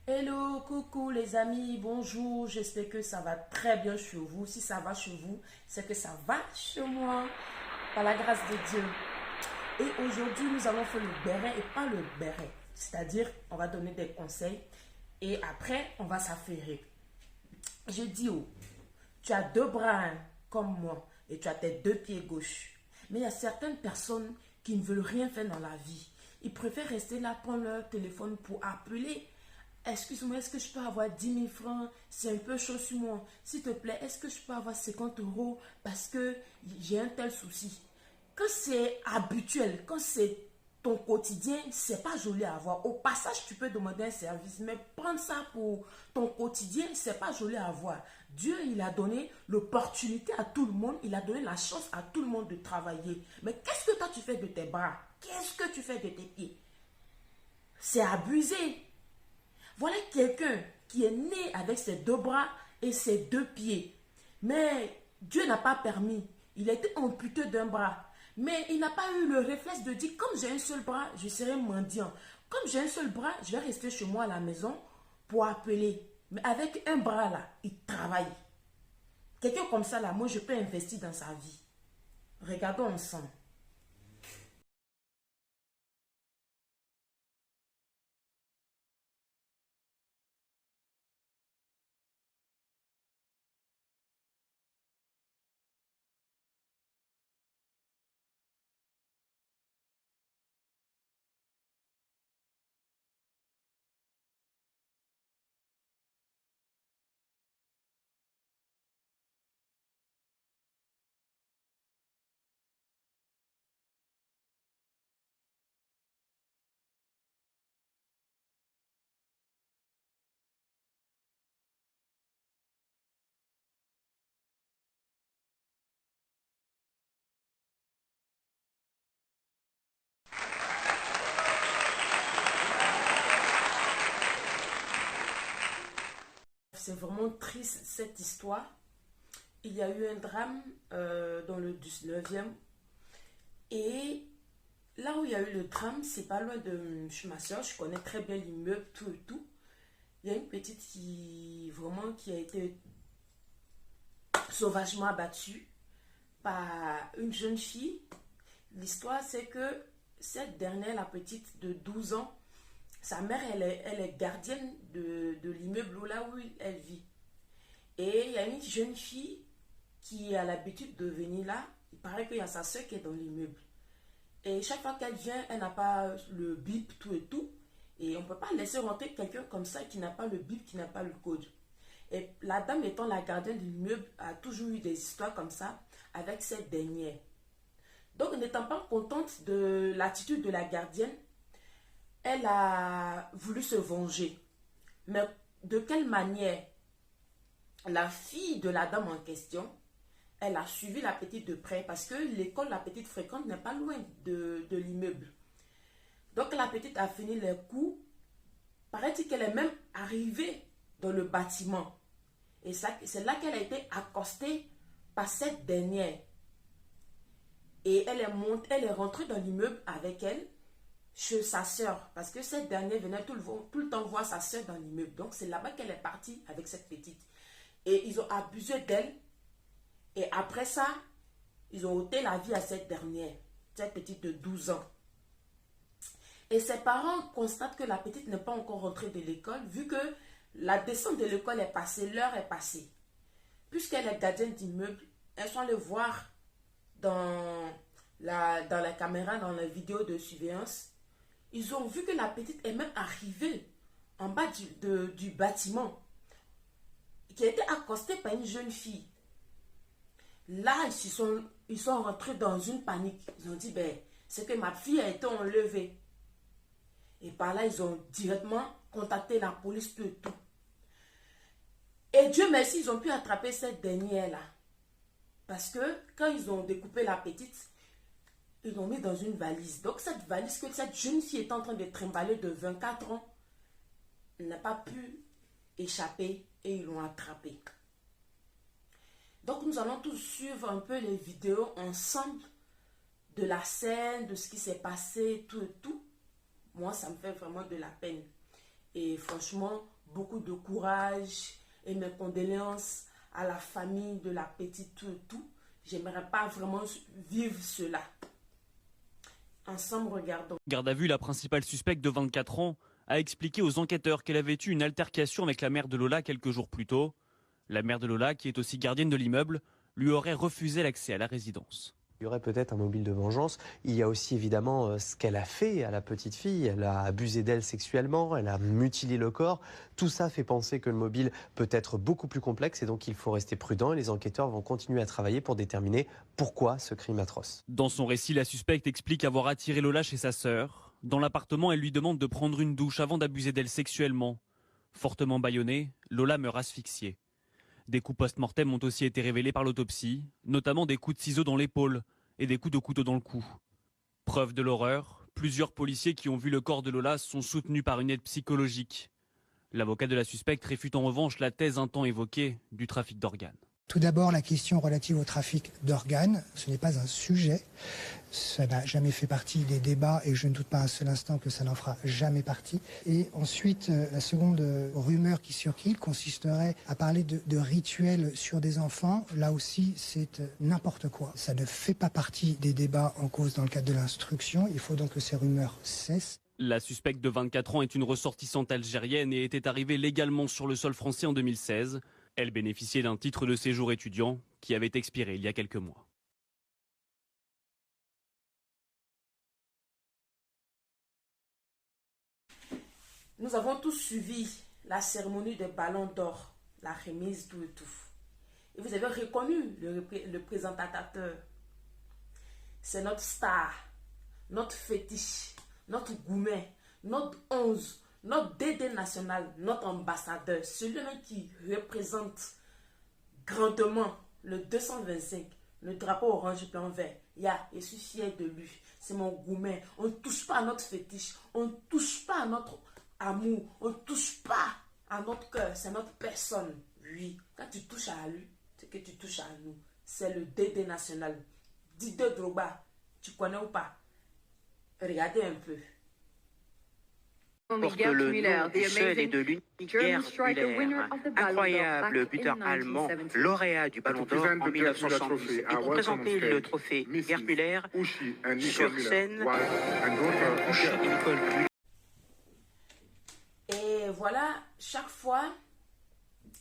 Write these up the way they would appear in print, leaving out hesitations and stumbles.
Hello, coucou les amis, bonjour, j'espère que ça va très bien chez vous. Si ça va chez vous, c'est que ça va chez moi, par la grâce de Dieu. Et aujourd'hui, nous allons faire le béret et pas le béret. C'est-à-dire, on va donner des conseils et après, on va s'affairer. Je dis, oh, tu as deux bras hein, comme moi et tu as tes deux pieds gauche. Mais il y a certaines personnes qui ne veulent rien faire dans la vie. Ils préfèrent rester là, prendre leur téléphone pour appeler. Excuse-moi, est-ce que je peux avoir 10 000 francs? C'est un peu chaud sur moi. S'il te plaît, est-ce que je peux avoir 50 € parce que j'ai un tel souci? Quand c'est habituel, quand c'est ton quotidien, c'est pas joli à voir. Au passage, tu peux demander un service, mais prendre ça pour ton quotidien, c'est pas joli à voir. Dieu, il a donné l'opportunité à tout le monde, il a donné la chance à tout le monde de travailler. Mais qu'est-ce que toi tu fais de tes bras? Qu'est-ce que tu fais de tes pieds? C'est abusé. Voilà quelqu'un qui est né avec ses deux bras et ses deux pieds. Mais Dieu n'a pas permis. Il a été amputé d'un bras. Mais il n'a pas eu le réflexe de dire, comme j'ai un seul bras, je serai mendiant. Comme j'ai un seul bras, je vais rester chez moi à la maison pour appeler. Mais avec un bras là, il travaille. Quelqu'un comme ça là, moi je peux investir dans sa vie. Regardons ensemble. C'est vraiment triste cette histoire. Il y a eu un drame dans le 19e. Et là où il y a eu le drame, c'est pas loin de chez ma soeur. Je connais très bien l'immeuble, tout et tout. Il y a une petite qui vraiment qui a été sauvagement abattue par une jeune fille. L'histoire, c'est que cette dernière, la petite de 12 ans, sa mère, elle est gardienne de l'immeuble là où elle vit. Et il y a une jeune fille qui a l'habitude de venir là. Il paraît qu'il y a sa soeur qui est dans l'immeuble. Et chaque fois qu'elle vient, elle n'a pas le bip, tout et tout. Et on ne peut pas laisser rentrer quelqu'un comme ça qui n'a pas le bip, qui n'a pas le code. Et la dame étant la gardienne de l'immeuble a toujours eu des histoires comme ça avec cette dernière. Donc, n'étant pas contente de l'attitude de la gardienne, elle a voulu se venger. Mais de quelle manière? La fille de la dame en question, elle a suivi la petite de près parce que l'école la petite fréquente n'est pas loin de l'immeuble. Donc la petite a fini les cours. Paraît-il qu'elle est même arrivée dans le bâtiment. Et c'est là qu'elle a été accostée par cette dernière. Et elle est rentrée dans l'immeuble avec elle, chez sa soeur. Parce que cette dernière venait tout le temps voir sa soeur dans l'immeuble. Donc c'est là-bas qu'elle est partie avec cette petite. Et ils ont abusé d'elle. Et après ça, ils ont ôté la vie à cette petite de 12 ans. Et ses parents constatent que la petite n'est pas encore rentrée de l'école, vu que la descente de l'école est passée, l'heure est passée. Puisqu'elle est gardienne d'immeuble, elles sont allées voir dans la caméra, dans la vidéo de surveillance. Ils ont vu que la petite est même arrivée en bas du bâtiment, qui a été accostée par une jeune fille. Là, ils sont rentrés dans une panique. Ils ont dit, ben, c'est que ma fille a été enlevée. Et par là, ils ont directement contacté la police, tout et tout. Et Dieu merci, ils ont pu attraper cette dernière-là. Parce que quand ils ont découpé la petite, ils l'ont mis dans une valise. Donc cette valise que cette jeune fille est en train de trimballer de 24 ans n'a pas pu échapper et ils l'ont attrapée. Donc nous allons tous suivre un peu les vidéos ensemble de la scène, de ce qui s'est passé, tout et tout. Moi, ça me fait vraiment de la peine. Et franchement, beaucoup de courage et mes condoléances à la famille de la petite tout. J'aimerais pas vraiment vivre cela. Ensemble, regardons. Garde à vue, la principale suspecte de 24 ans a expliqué aux enquêteurs qu'elle avait eu une altercation avec la mère de Lola quelques jours plus tôt. La mère de Lola, qui est aussi gardienne de l'immeuble, lui aurait refusé l'accès à la résidence. Il y aurait peut-être un mobile de vengeance. Il y a aussi évidemment ce qu'elle a fait à la petite fille. Elle a abusé d'elle sexuellement, elle a mutilé le corps. Tout ça fait penser que le mobile peut être beaucoup plus complexe et donc il faut rester prudent. Et les enquêteurs vont continuer à travailler pour déterminer pourquoi ce crime atroce. Dans son récit, la suspecte explique avoir attiré Lola chez sa sœur. Dans l'appartement, elle lui demande de prendre une douche avant d'abuser d'elle sexuellement. Fortement bâillonnée, Lola meurt asphyxiée. Des coups post-mortem ont aussi été révélés par l'autopsie, notamment des coups de ciseaux dans l'épaule et des coups de couteau dans le cou. Preuve de l'horreur, plusieurs policiers qui ont vu le corps de Lola sont soutenus par une aide psychologique. L'avocat de la suspecte réfute en revanche la thèse un temps évoquée du trafic d'organes. Tout d'abord, la question relative au trafic d'organes, ce n'est pas un sujet. Ça n'a jamais fait partie des débats et je ne doute pas un seul instant que ça n'en fera jamais partie. Et ensuite, la seconde rumeur qui circule consisterait à parler de rituels sur des enfants. Là aussi, c'est n'importe quoi. Ça ne fait pas partie des débats en cause dans le cadre de l'instruction. Il faut donc que ces rumeurs cessent. La suspecte de 24 ans est une ressortissante algérienne et était arrivée légalement sur le sol français en 2016. Elle bénéficiait d'un titre de séjour étudiant qui avait expiré il y a quelques mois. Nous avons tous suivi la cérémonie des ballons d'or, la remise, tout et tout. Et vous avez reconnu le présentateur. C'est notre star, notre fétiche, notre gourmet, notre 11, notre Dédé national, notre ambassadeur, celui-là qui représente grandement le 225, le drapeau orange blanc vert. Je suis fier de lui. C'est mon gourmet. On ne touche pas à notre fétiche. On ne touche pas à notre amour. On ne touche pas à notre cœur. C'est notre personne. Oui. Quand tu touches à lui, c'est que tu touches à nous. C'est le Dédé national. Didier Drogba, tu connais ou pas? Regardez un peu. Porte le nom du seul et de l'unique Gerd Müller, incroyable buteur allemand, lauréat du Ballon d'Or en 1970. Et pour présenter le trophée Gerd Müller, sur scène, Ushi et Nicole Müller. Et voilà, chaque fois,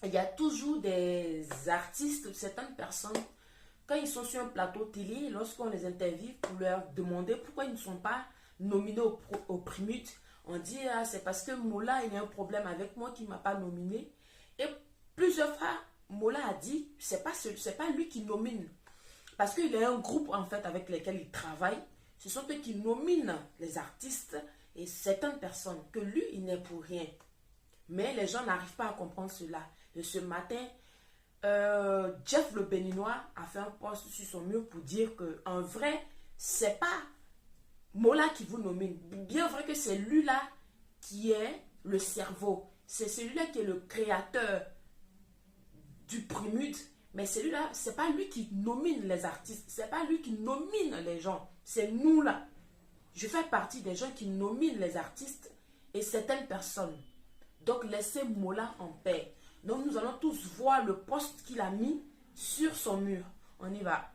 il y a toujours des artistes, certaines personnes, quand ils sont sur un plateau télé, lorsqu'on les interviewe pour leur demander pourquoi ils ne sont pas nominés au Primut, on dit c'est parce que Mola il a un problème avec moi qui ne m'a pas nominé. Et plusieurs fois, Mola a dit c'est pas lui qui nomine. Parce qu'il a un groupe en fait avec lesquels il travaille. Ce sont eux qui nominent les artistes et certaines personnes, que lui il n'est pour rien. Mais les gens n'arrivent pas à comprendre cela. Et ce matin, Jeff le Béninois a fait un post sur son mur pour dire que en vrai, c'est pas Mola qui vous nomine. Bien vrai que c'est lui-là qui est le cerveau. C'est celui-là qui est le créateur du Primut. Mais celui-là, c'est pas lui qui nomine les artistes. C'est pas lui qui nomine les gens. C'est nous-là. Je fais partie des gens qui nominent les artistes et certaines personnes. Donc, laissez Mola en paix. Donc, nous allons tous voir le post qu'il a mis sur son mur. On y va.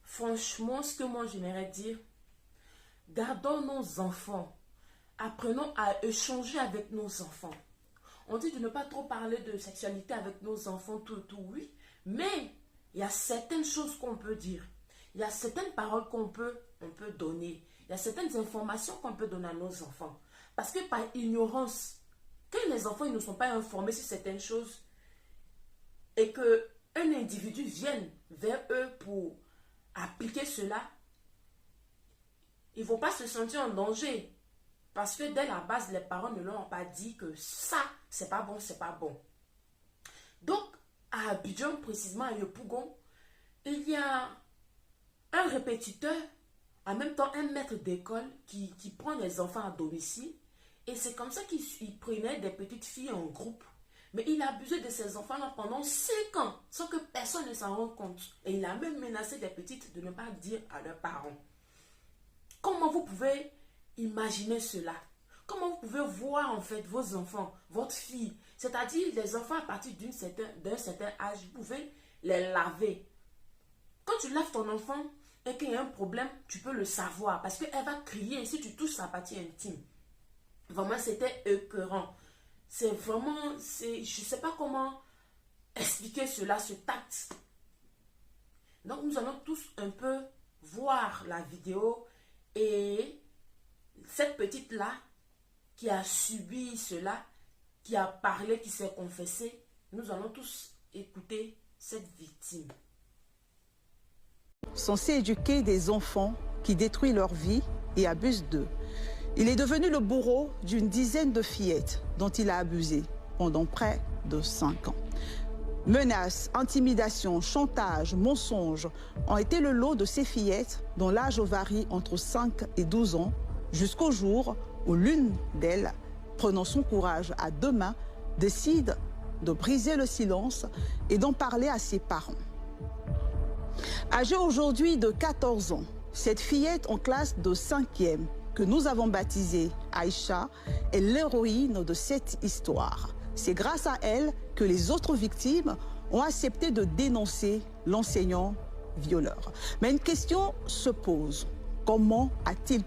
Franchement, ce que moi j'aimerais dire, gardons nos enfants. Apprenons à échanger avec nos enfants. On dit de ne pas trop parler de sexualité avec nos enfants, tout, oui. Mais il y a certaines choses qu'on peut dire. Il y a certaines paroles qu'on peut donner. Il y a certaines informations qu'on peut donner à nos enfants. Parce que par ignorance, quand les enfants ils ne sont pas informés sur certaines choses et qu'un individu vienne vers eux pour appliquer cela, ils ne vont pas se sentir en danger. Parce que dès la base, les parents ne leur ont pas dit que ça, c'est pas bon, c'est pas bon. Donc, à Abidjan, précisément à Yopougon, il y a un répétiteur, en même temps un maître d'école qui prend les enfants à domicile. Et c'est comme ça qu'il prenait des petites filles en groupe. Mais il a abusé de ces enfants-là pendant 5 ans, sans que personne ne s'en rende compte. Et il a même menacé des petites de ne pas dire à leurs parents. Comment vous pouvez imaginer cela? Comment vous pouvez voir en fait vos enfants, votre fille, c'est-à-dire les enfants à partir d'un certain âge, vous pouvez les laver. Quand tu laves ton enfant et qu'il y a un problème, tu peux le savoir parce qu'elle va crier si tu touches sa partie intime. Vraiment, c'était écœurant. C'est vraiment, je ne sais pas comment expliquer cela, ce tact. Donc, nous allons tous un peu voir la vidéo et cette petite-là qui a subi cela, qui a parlé, qui s'est confessée, nous allons tous écouter cette victime. Censé éduquer des enfants qui détruisent leur vie et abusent d'eux. Il est devenu le bourreau d'une dizaine de fillettes dont il a abusé pendant près de 5 ans. Menaces, intimidations, chantage, mensonges ont été le lot de ces fillettes dont l'âge varie entre 5 et 12 ans jusqu'au jour où l'une d'elles, prenant son courage à 2 mains, décide de briser le silence et d'en parler à ses parents. Âgée aujourd'hui de 14 ans, cette fillette en classe de 5e, que nous avons baptisée Aïcha, est l'héroïne de cette histoire. C'est grâce à elle que les autres victimes ont accepté de dénoncer l'enseignant violeur. Mais une question se pose. Comment a-t-il pu